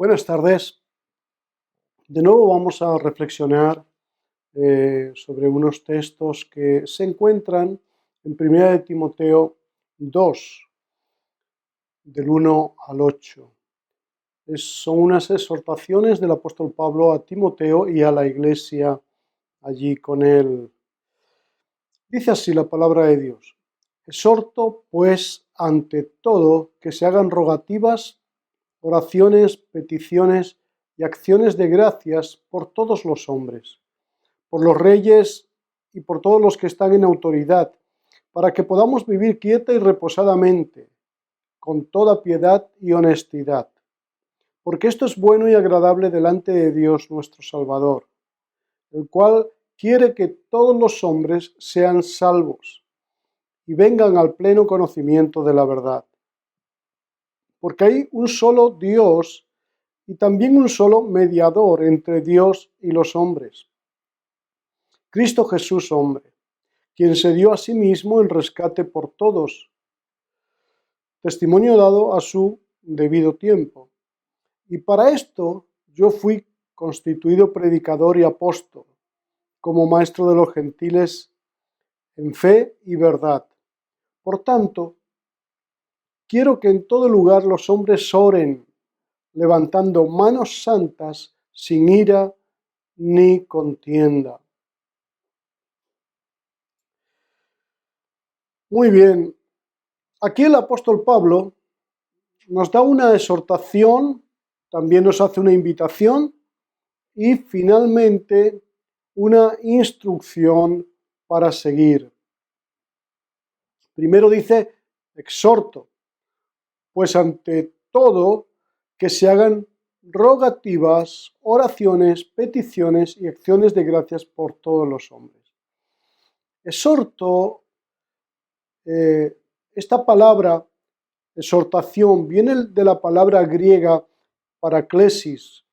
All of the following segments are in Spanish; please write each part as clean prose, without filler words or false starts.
Buenas tardes. De nuevo vamos a reflexionar sobre unos textos que se encuentran en 1 de Timoteo 2, del 1 al 8. Son unas exhortaciones del apóstol Pablo a Timoteo y a la iglesia allí con él. Dice así la palabra de Dios: exhorto pues ante todo que se hagan rogativas, oraciones, peticiones y acciones de gracias por todos los hombres, por los reyes y por todos los que están en autoridad, para que podamos vivir quieta y reposadamente, con toda piedad y honestidad. Porque esto es bueno y agradable delante de Dios nuestro Salvador, el cual quiere que todos los hombres sean salvos y vengan al pleno conocimiento de la verdad. Porque hay un solo Dios y también un solo mediador entre Dios y los hombres, Cristo Jesús hombre, quien se dio a sí mismo en rescate por todos, testimonio dado a su debido tiempo. Y para esto yo fui constituido predicador y apóstol, como maestro de los gentiles en fe y verdad. Por tanto, quiero que en todo lugar los hombres oren, levantando manos santas, sin ira ni contienda. Muy bien, aquí el apóstol Pablo nos da una exhortación, también nos hace una invitación y finalmente una instrucción para seguir. Primero dice, exhorto, pues ante todo que se hagan rogativas, oraciones, peticiones y acciones de gracias por todos los hombres. Exhorto, esta palabra exhortación viene de la palabra griega paraklesis,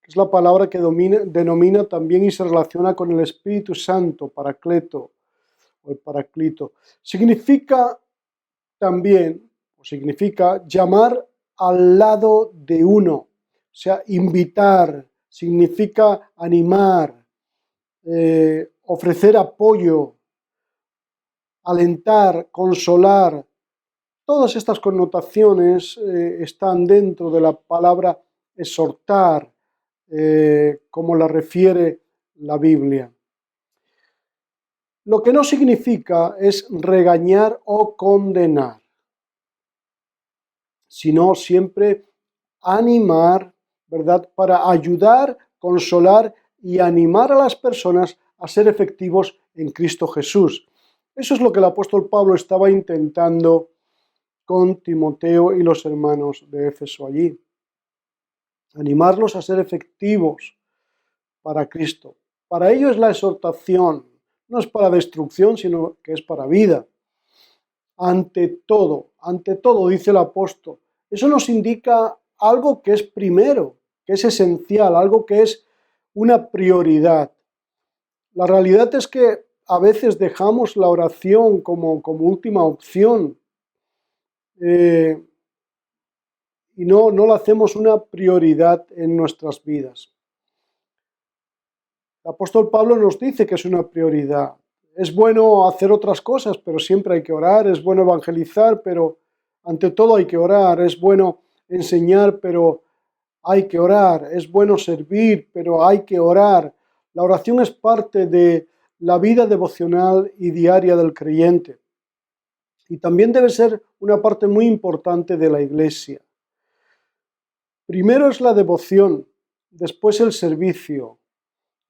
que es la palabra que denomina también y se relaciona con el Espíritu Santo, paracleto o el paraclito. Significa también, o significa llamar al lado de uno, o sea, invitar, significa animar, ofrecer apoyo, alentar, consolar. Todas estas connotaciones están dentro de la palabra exhortar, como la refiere la Biblia. Lo que no significa es regañar o condenar, sino siempre animar, ¿verdad? Para ayudar, consolar y animar a las personas a ser efectivos en Cristo Jesús. Eso es lo que el apóstol Pablo estaba intentando con Timoteo y los hermanos de Éfeso allí. Animarlos a ser efectivos para Cristo. Para ello es la exhortación, no es para destrucción, sino que es para vida. Ante todo, dice el apóstol. Eso nos indica algo que es primero, que es esencial, algo que es una prioridad. La realidad es que a veces dejamos la oración como última opción y no la hacemos una prioridad en nuestras vidas. El apóstol Pablo nos dice que es una prioridad. Es bueno hacer otras cosas, pero siempre hay que orar. Es bueno evangelizar, pero ante todo hay que orar. Es bueno enseñar, pero hay que orar. Es bueno servir, pero hay que orar. La oración es parte de la vida devocional y diaria del creyente. Y también debe ser una parte muy importante de la iglesia. Primero es la devoción, después el servicio.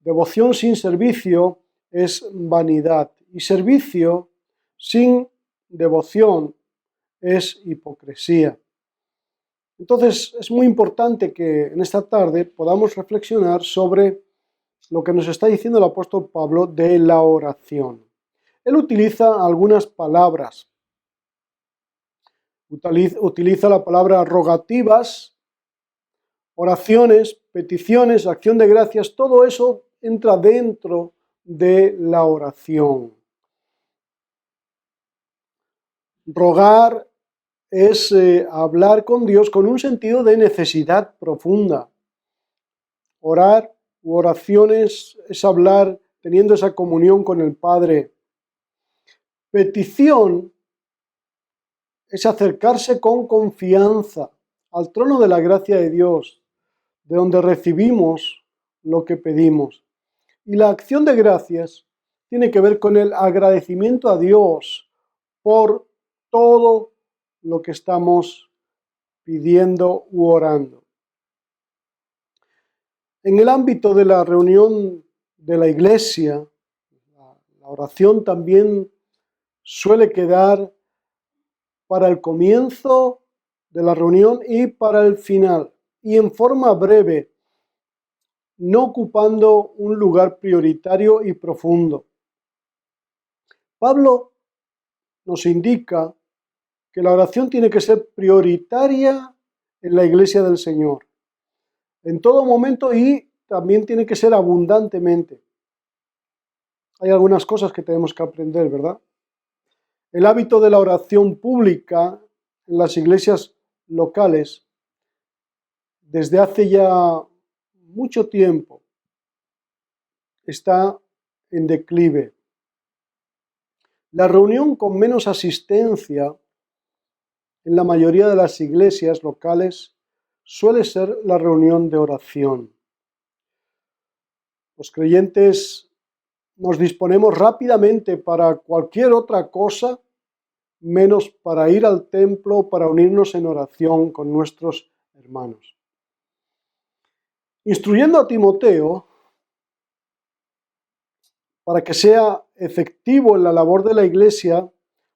Devoción sin servicio es vanidad y servicio sin devoción es hipocresía. Entonces es muy importante que en esta tarde podamos reflexionar sobre lo que nos está diciendo el apóstol Pablo de la oración. Él utiliza algunas palabras. Utiliza la palabra rogativas, oraciones, peticiones, acción de gracias, todo eso entra dentro de la oración. Rogar es hablar con Dios con un sentido de necesidad profunda. Orar u oraciones es hablar teniendo esa comunión con el Padre. Petición es acercarse con confianza al trono de la gracia de Dios, de donde recibimos lo que pedimos. Y la acción de gracias tiene que ver con el agradecimiento a Dios por todo lo que estamos pidiendo u orando. En el ámbito de la reunión de la iglesia, la oración también suele quedar para el comienzo de la reunión y para el final, y en forma breve, no ocupando un lugar prioritario y profundo. Pablo nos indica que la oración tiene que ser prioritaria en la iglesia del Señor, en todo momento, y también tiene que ser abundantemente. Hay algunas cosas que tenemos que aprender, ¿verdad? El hábito de la oración pública en las iglesias locales, desde hace ya mucho tiempo, está en declive. La reunión con menos asistencia en la mayoría de las iglesias locales suele ser la reunión de oración. Los creyentes nos disponemos rápidamente para cualquier otra cosa, menos para ir al templo, para unirnos en oración con nuestros hermanos. Instruyendo a Timoteo para que sea efectivo en la labor de la iglesia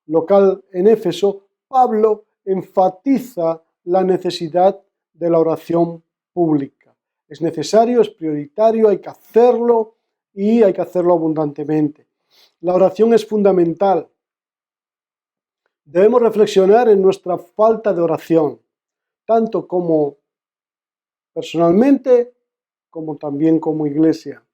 local en Éfeso, Pablo enfatiza la necesidad de la oración pública. Es necesario, es prioritario, hay que hacerlo y hay que hacerlo abundantemente. La oración es fundamental. Debemos reflexionar en nuestra falta de oración, tanto como personalmente como también como iglesia.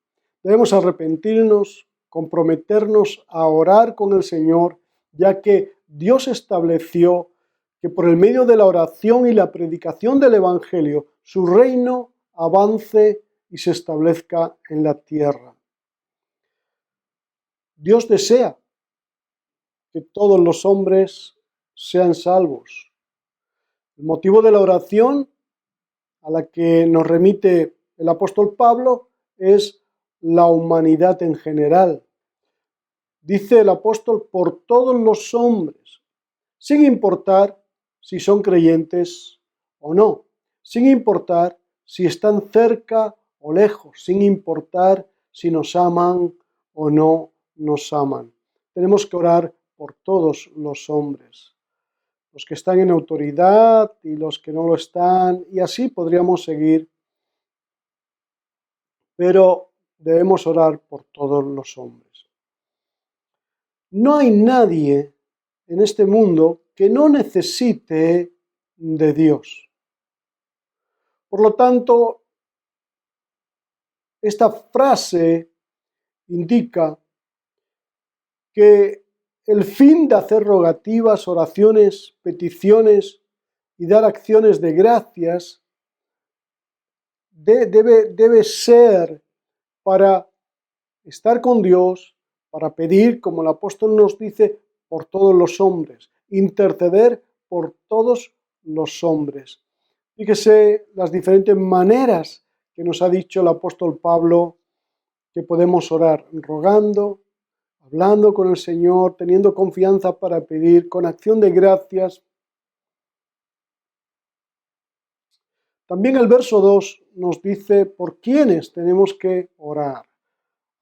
Debemos arrepentirnos, comprometernos a orar con el Señor, ya que Dios estableció que por el medio de la oración y la predicación del Evangelio, su reino avance y se establezca en la tierra. Dios desea que todos los hombres sean salvos. El motivo de la oración a la que nos remite el apóstol Pablo es la humanidad en general. Dice el apóstol, por todos los hombres, sin importar si son creyentes o no, sin importar si están cerca o lejos, sin importar si nos aman o no nos aman. Tenemos que orar por todos los hombres, los que están en autoridad y los que no lo están, y así podríamos seguir, pero debemos orar por todos los hombres. No hay nadie en este mundo que no necesite de Dios. Por lo tanto, esta frase indica que el fin de hacer rogativas, oraciones, peticiones y dar acciones de gracias debe ser para estar con Dios, para pedir, como el apóstol nos dice, por todos los hombres, interceder por todos los hombres. Fíjese las diferentes maneras que nos ha dicho el apóstol Pablo que podemos orar, rogando, hablando con el Señor, teniendo confianza para pedir, con acción de gracias. También el verso 2 nos dice por quiénes tenemos que orar.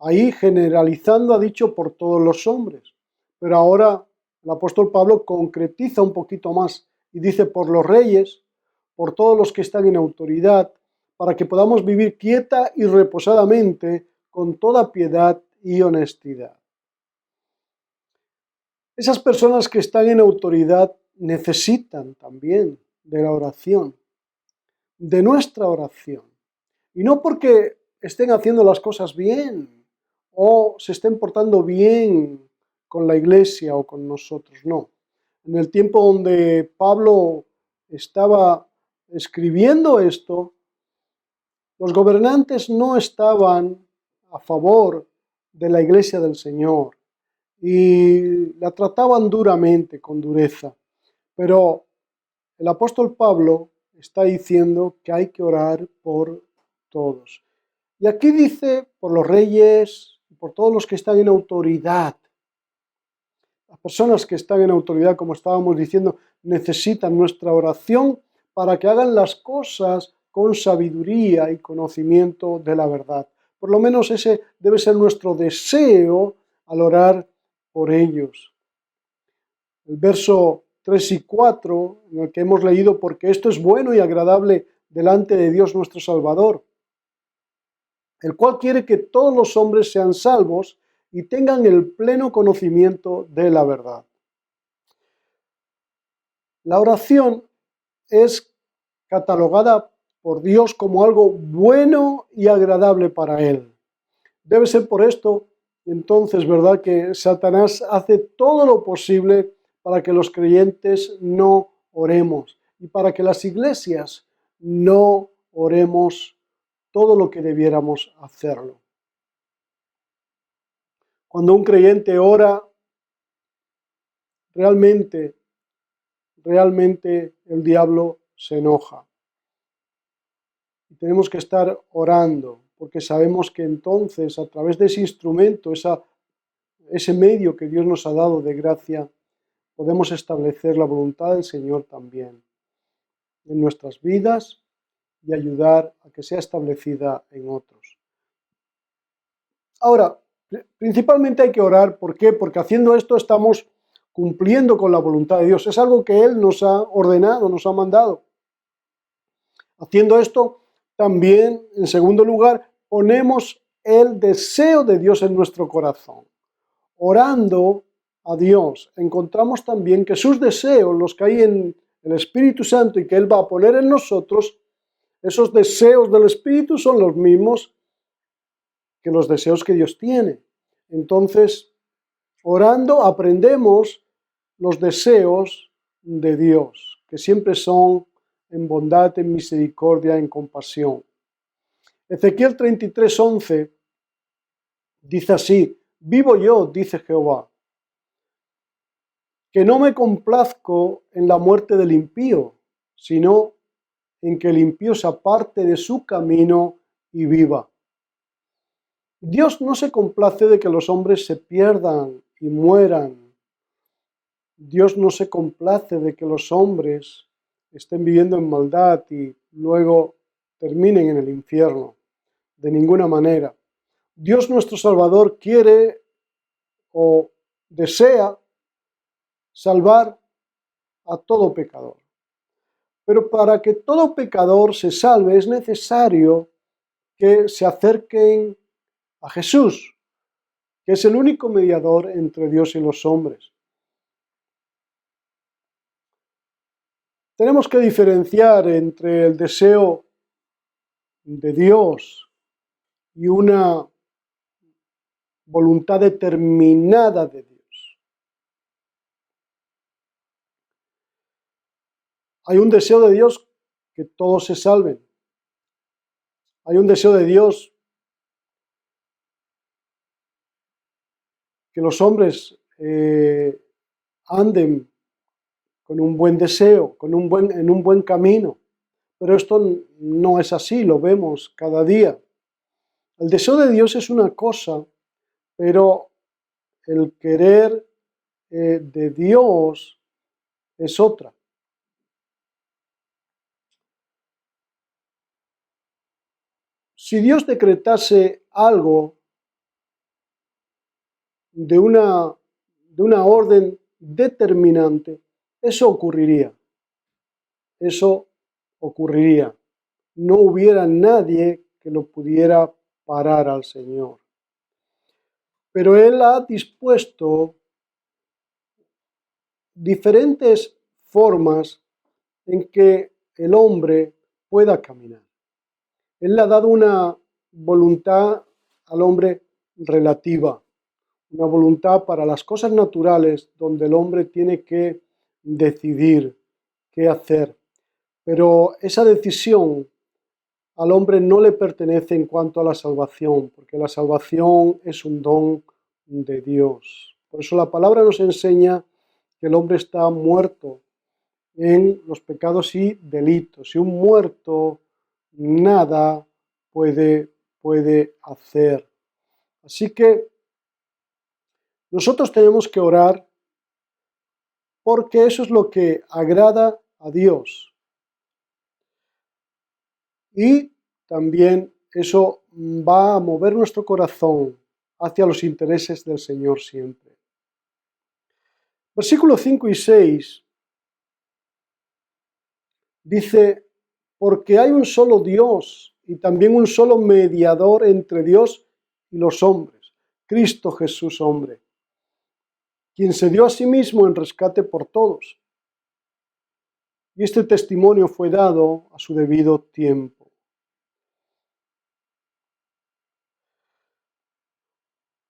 Ahí, generalizando, ha dicho por todos los hombres, pero ahora el apóstol Pablo concretiza un poquito más y dice por los reyes, por todos los que están en autoridad, para que podamos vivir quieta y reposadamente con toda piedad y honestidad. Esas personas que están en autoridad necesitan también de la oración, de nuestra oración, y no porque estén haciendo las cosas bien o se estén portando bien con la iglesia o con nosotros, no. En el tiempo donde Pablo estaba escribiendo esto, los gobernantes no estaban a favor de la iglesia del Señor y la trataban duramente, con dureza. Pero el apóstol Pablo está diciendo que hay que orar por todos. Y aquí dice por los reyes, por todos los que están en autoridad. Las personas que están en autoridad, como estábamos diciendo, necesitan nuestra oración para que hagan las cosas con sabiduría y conocimiento de la verdad. Por lo menos ese debe ser nuestro deseo al orar por ellos. El verso 3 y 4, en el que hemos leído, porque esto es bueno y agradable delante de Dios nuestro Salvador, el cual quiere que todos los hombres sean salvos y tengan el pleno conocimiento de la verdad. La oración es catalogada por Dios como algo bueno y agradable para Él. Debe ser por esto, entonces, ¿verdad?, que Satanás hace todo lo posible para que los creyentes no oremos y para que las iglesias no oremos todo lo que debiéramos hacerlo. Cuando un creyente ora, realmente el diablo se enoja. Y tenemos que estar orando, porque sabemos que entonces, a través de ese instrumento, ese medio que Dios nos ha dado de gracia, podemos establecer la voluntad del Señor también en nuestras vidas y ayudar a que sea establecida en otros. Ahora, principalmente hay que orar, ¿por qué? Porque haciendo esto estamos cumpliendo con la voluntad de Dios. Es algo que Él nos ha ordenado, nos ha mandado. Haciendo esto, también, en segundo lugar, ponemos el deseo de Dios en nuestro corazón. Orando a Dios, encontramos también que sus deseos, los que hay en el Espíritu Santo y que Él va a poner en nosotros, esos deseos del Espíritu son los mismos que los deseos que Dios tiene. Entonces, orando aprendemos los deseos de Dios, que siempre son en bondad, en misericordia, en compasión. Ezequiel 33:11 dice así: vivo yo, dice Jehová, que no me complazco en la muerte del impío, sino en que el impío se aparte de su camino y viva. Dios no se complace de que los hombres se pierdan y mueran. Dios no se complace de que los hombres estén viviendo en maldad y luego terminen en el infierno. De ninguna manera. Dios nuestro Salvador quiere o desea salvar a todo pecador. Pero para que todo pecador se salve es necesario que se acerquen a Jesús, que es el único mediador entre Dios y los hombres. Tenemos que diferenciar entre el deseo de Dios y una voluntad determinada de Dios. Hay un deseo de Dios que todos se salven. Hay un deseo de Dios que los hombres anden con un buen deseo, en un buen camino. Pero esto no es así, lo vemos cada día. El deseo de Dios es una cosa, pero el querer de Dios es otra. Si Dios decretase algo de una orden determinante, eso ocurriría. Eso ocurriría. No hubiera nadie que lo pudiera parar al Señor. Pero Él ha dispuesto diferentes formas en que el hombre pueda caminar. Él le ha dado una voluntad al hombre relativa, una voluntad para las cosas naturales donde el hombre tiene que decidir qué hacer. Pero esa decisión al hombre no le pertenece en cuanto a la salvación, porque la salvación es un don de Dios. Por eso la palabra nos enseña que el hombre está muerto en los pecados y delitos. Y un muerto nada puede hacer. Así que nosotros tenemos que orar porque eso es lo que agrada a Dios. Y también eso va a mover nuestro corazón hacia los intereses del Señor siempre. Versículos 5 y 6 dice, porque hay un solo Dios y también un solo mediador entre Dios y los hombres, Cristo Jesús hombre, quien se dio a sí mismo en rescate por todos. Y este testimonio fue dado a su debido tiempo.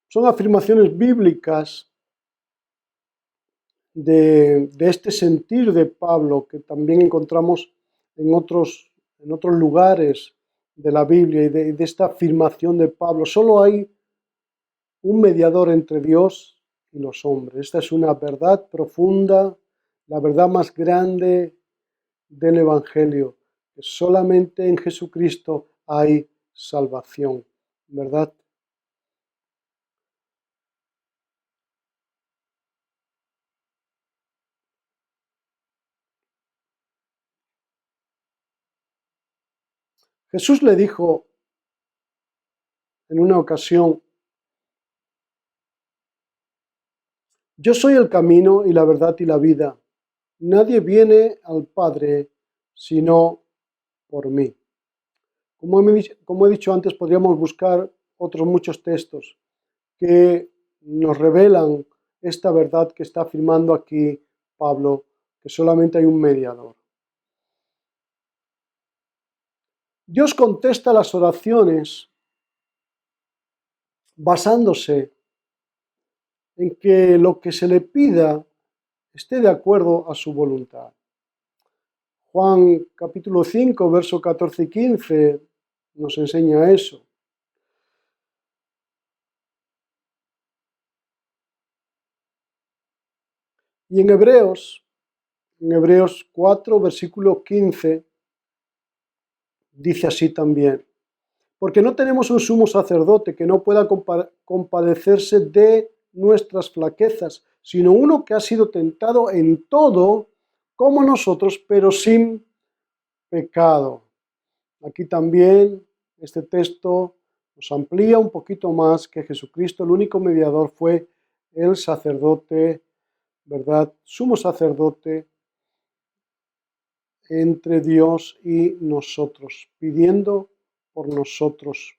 Son afirmaciones bíblicas de este sentir de Pablo que también encontramos en otros lugares de la Biblia y de esta afirmación de Pablo. Solo hay un mediador entre Dios y los hombres. Esta es una verdad profunda, la verdad más grande del Evangelio, que solamente en Jesucristo hay salvación, ¿verdad? Jesús le dijo en una ocasión, yo soy el camino y la verdad y la vida. Nadie viene al Padre sino por mí. Como he dicho antes, podríamos buscar otros muchos textos que nos revelan esta verdad que está afirmando aquí Pablo, que solamente hay un mediador. Dios contesta las oraciones basándose en que lo que se le pida esté de acuerdo a su voluntad. Juan capítulo 5, verso 14 y 15 nos enseña eso. Y en Hebreos 4, versículo 15, dice así también, porque no tenemos un sumo sacerdote que no pueda compadecerse de nuestras flaquezas, sino uno que ha sido tentado en todo como nosotros, pero sin pecado. Aquí también este texto nos amplía un poquito más que Jesucristo, el único mediador, fue el sacerdote, ¿verdad? Sumo sacerdote entre Dios y nosotros, pidiendo por nosotros.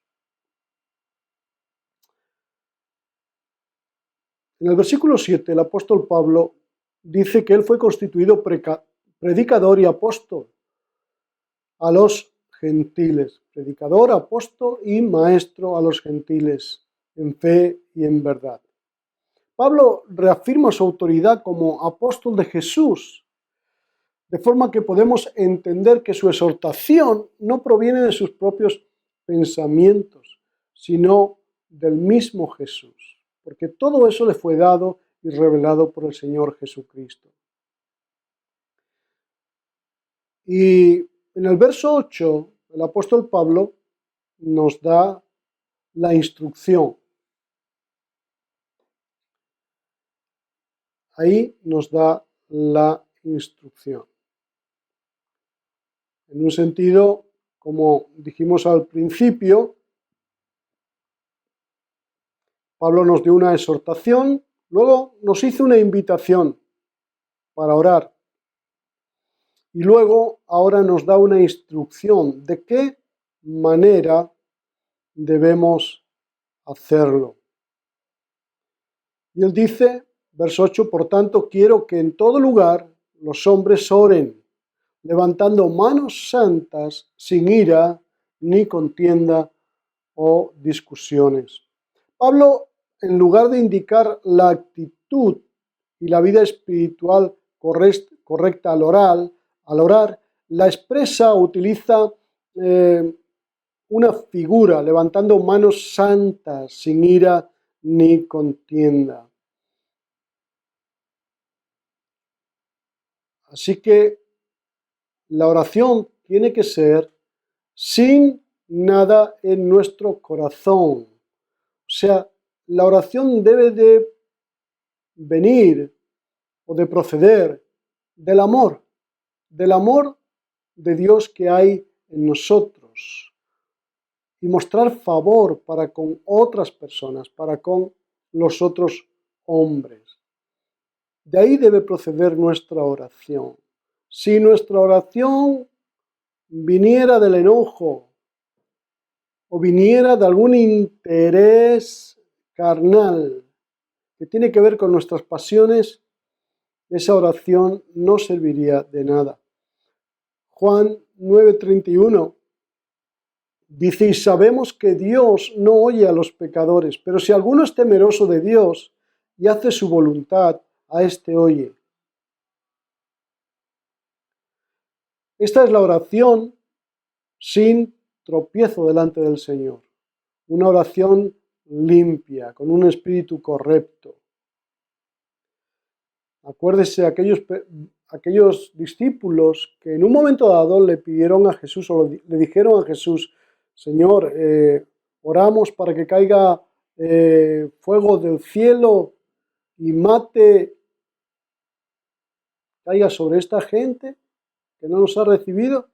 En el versículo 7, el apóstol Pablo dice que él fue constituido predicador y apóstol a los gentiles, predicador, apóstol y maestro a los gentiles en fe y en verdad. Pablo reafirma su autoridad como apóstol de Jesús, de forma que podemos entender que su exhortación no proviene de sus propios pensamientos, sino del mismo Jesús, porque todo eso le fue dado y revelado por el Señor Jesucristo. Y en el verso 8, el apóstol Pablo nos da la instrucción. Ahí nos da la instrucción. En un sentido, como dijimos al principio, Pablo nos dio una exhortación, luego nos hizo una invitación para orar y luego ahora nos da una instrucción de qué manera debemos hacerlo. Y él dice, verso 8, por tanto quiero que en todo lugar los hombres oren, levantando manos santas sin ira ni contienda o discusiones. Pablo, en lugar de indicar la actitud y la vida espiritual correcta al orar, la expresa utiliza una figura, levantando manos santas, sin ira ni contienda. Así que la oración tiene que ser sin nada en nuestro corazón. O sea, la oración debe de venir o de proceder del amor de Dios que hay en nosotros y mostrar favor para con otras personas, para con los otros hombres. De ahí debe proceder nuestra oración. Si nuestra oración viniera del enojo o viniera de algún interés carnal que tiene que ver con nuestras pasiones, esa oración no serviría de nada. Juan 9:31 dice: y sabemos que Dios no oye a los pecadores, pero si alguno es temeroso de Dios y hace su voluntad, a éste oye. Esta es la oración sin tropiezo delante del Señor. Una oración limpia, con un espíritu correcto. Acuérdese aquellos discípulos que en un momento dado le pidieron a Jesús o le dijeron a Jesús: Señor, oramos para que caiga fuego del cielo y caiga sobre esta gente que no nos ha recibido.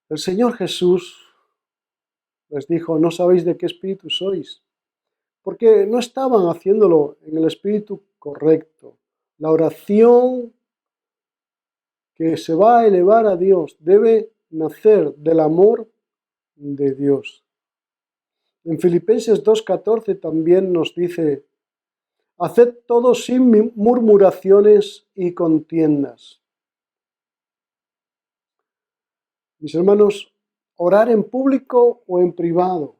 El Señor Jesús les dijo: no sabéis de qué espíritu sois, porque no estaban haciéndolo en el espíritu correcto. La oración que se va a elevar a Dios debe nacer del amor de Dios. En Filipenses 2:14 también nos dice: haced todo sin murmuraciones y contiendas. Mis hermanos, orar en público o en privado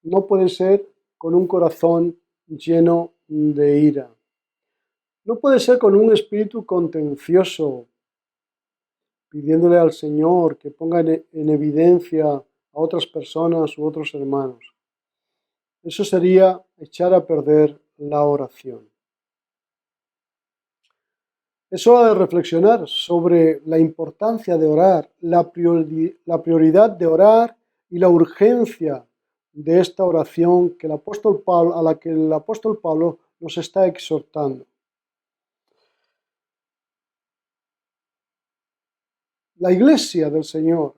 no puede ser con un corazón lleno de ira. No puede ser con un espíritu contencioso, pidiéndole al Señor que ponga en evidencia a otras personas u otros hermanos. Eso sería echar a perder la oración. Es hora de reflexionar sobre la importancia de orar, la prioridad de orar y la urgencia de esta oración a la que el apóstol Pablo nos está exhortando. La Iglesia del Señor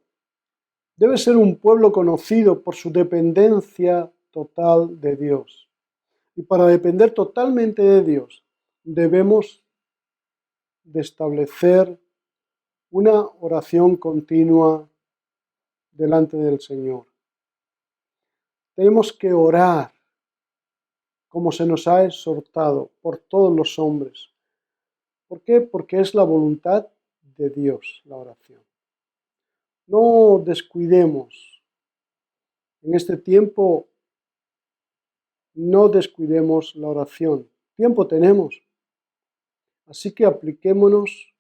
debe ser un pueblo conocido por su dependencia total de Dios. Y para depender totalmente de Dios, debemos de establecer una oración continua delante del Señor. Tenemos que orar como se nos ha exhortado por todos los hombres. ¿Por qué? Porque es la voluntad de Dios la oración. No descuidemos en este tiempo, no descuidemos la oración. Tiempo tenemos. Así que apliquémonos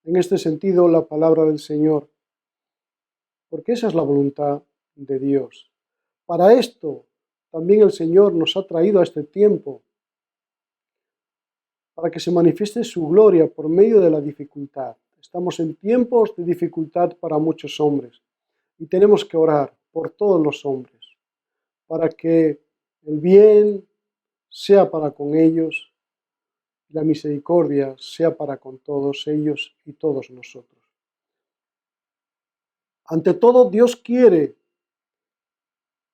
en este sentido la palabra del Señor, porque esa es la voluntad de Dios. Para esto también el Señor nos ha traído a este tiempo, para que se manifieste su gloria por medio de la dificultad. Estamos en tiempos de dificultad para muchos hombres y tenemos que orar por todos los hombres, para que el bien sea para con ellos y la misericordia sea para con todos ellos y todos nosotros. Ante todo, Dios quiere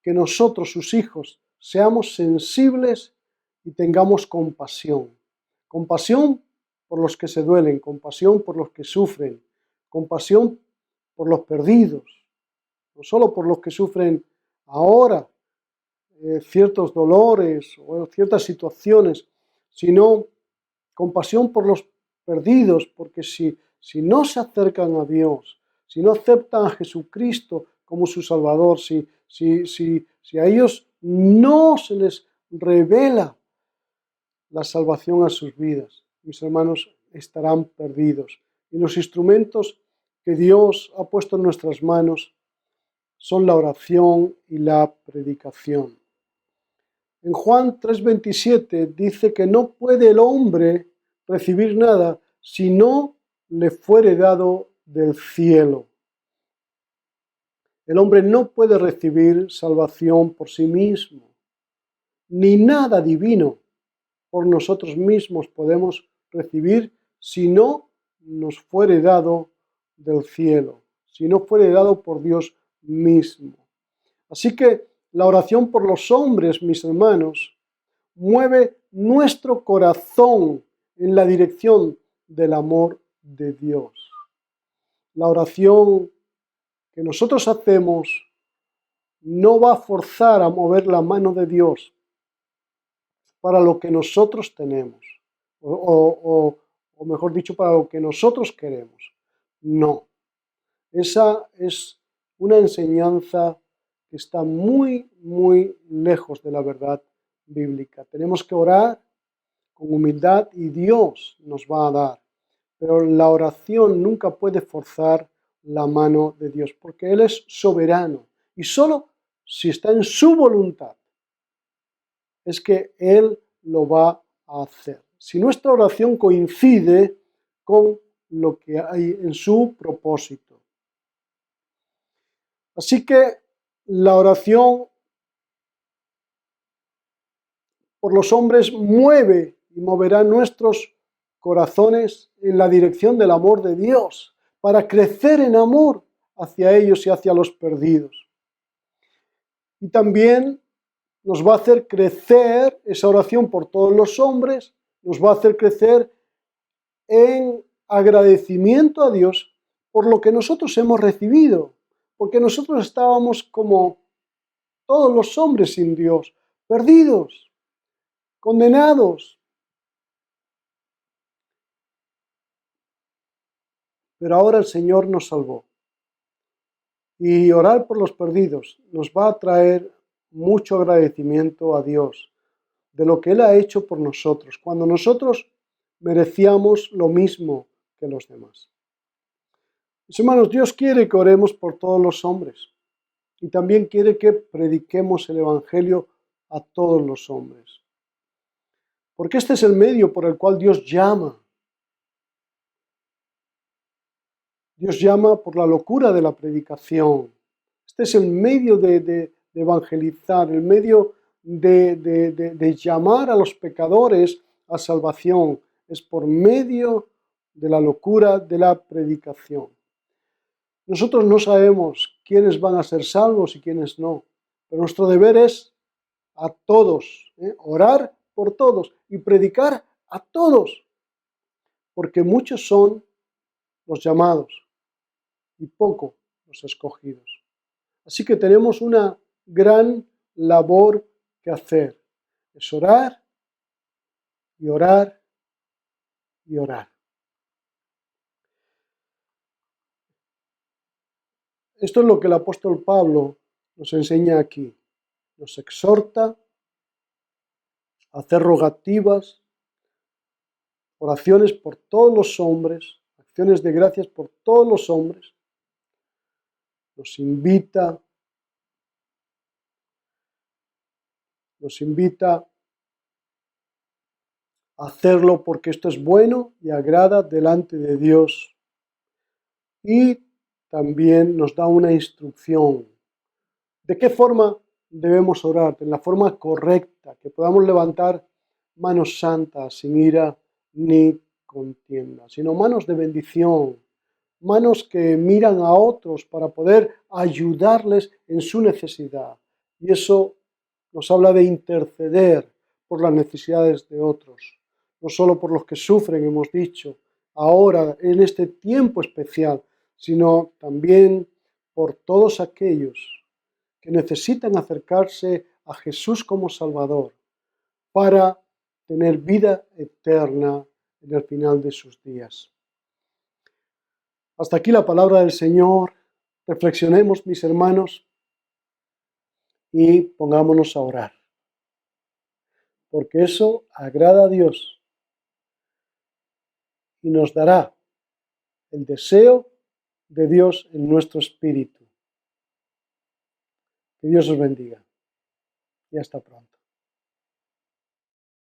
que nosotros, sus hijos, seamos sensibles y tengamos compasión. Compasión por los que se duelen, compasión por los que sufren, compasión por los perdidos, no solo por los que sufren ahora ciertos dolores o ciertas situaciones, sino compasión por los perdidos, porque si no se acercan a Dios, si no aceptan a Jesucristo como su Salvador, si a ellos no se les revela la salvación a sus vidas, mis hermanos, estarán perdidos. Y los instrumentos que Dios ha puesto en nuestras manos son la oración y la predicación. En Juan 3:27 dice que no puede el hombre recibir nada si no le fuere dado del cielo. El hombre no puede recibir salvación por sí mismo, ni nada divino por nosotros mismos podemos recibir si no nos fuere dado del cielo, si no fuere dado por Dios mismo. Así que la oración por los hombres, mis hermanos, mueve nuestro corazón en la dirección del amor de Dios. La oración que nosotros hacemos no va a forzar a mover la mano de Dios para lo que nosotros tenemos, o mejor dicho, para lo que nosotros queremos. No, esa es una enseñanza que está muy, muy lejos de la verdad bíblica. Tenemos que orar con humildad y Dios nos va a dar, pero la oración nunca puede forzar la mano de Dios, porque Él es soberano y solo si está en su voluntad es que Él lo va a hacer. Si nuestra oración coincide con lo que hay en su propósito. Así que la oración por los hombres mueve y moverá nuestros corazones en la dirección del amor de Dios, para crecer en amor hacia ellos y hacia los perdidos. Y también nos va a hacer crecer esa oración por todos los hombres, nos va a hacer crecer en agradecimiento a Dios por lo que nosotros hemos recibido, porque nosotros estábamos como todos los hombres sin Dios, perdidos, condenados. Pero ahora el Señor nos salvó. Y orar por los perdidos nos va a traer mucho agradecimiento a Dios de lo que Él ha hecho por nosotros, cuando nosotros merecíamos lo mismo que los demás. Mis hermanos, Dios quiere que oremos por todos los hombres y también quiere que prediquemos el Evangelio a todos los hombres. Porque este es el medio por el cual Dios llama. Dios llama por la locura de la predicación. Este es el medio de evangelizar, el medio de llamar a los pecadores a salvación. Es por medio de la locura de la predicación. Nosotros no sabemos quiénes van a ser salvos y quiénes no, pero nuestro deber es a todos, orar por todos y predicar a todos, porque muchos son los llamados y pocos los escogidos. Así que tenemos una gran labor que hacer, es orar y orar y orar. Esto es lo que el apóstol Pablo nos enseña aquí. Nos exhorta a hacer rogativas, oraciones por todos los hombres, acciones de gracias por todos los hombres. Nos invita a hacerlo porque esto es bueno y agrada delante de Dios. Y también nos da una instrucción. ¿De qué forma debemos orar? En la forma correcta, que podamos levantar manos santas, sin ira ni contienda, sino manos de bendición, manos que miran a otros para poder ayudarles en su necesidad. Y eso nos habla de interceder por las necesidades de otros, no solo por los que sufren, hemos dicho, ahora en este tiempo especial, sino también por todos aquellos que necesitan acercarse a Jesús como Salvador para tener vida eterna en el final de sus días. Hasta aquí la palabra del Señor. Reflexionemos, mis hermanos, y pongámonos a orar, porque eso agrada a Dios y nos dará el deseo de Dios en nuestro espíritu. Que Dios os bendiga y hasta pronto.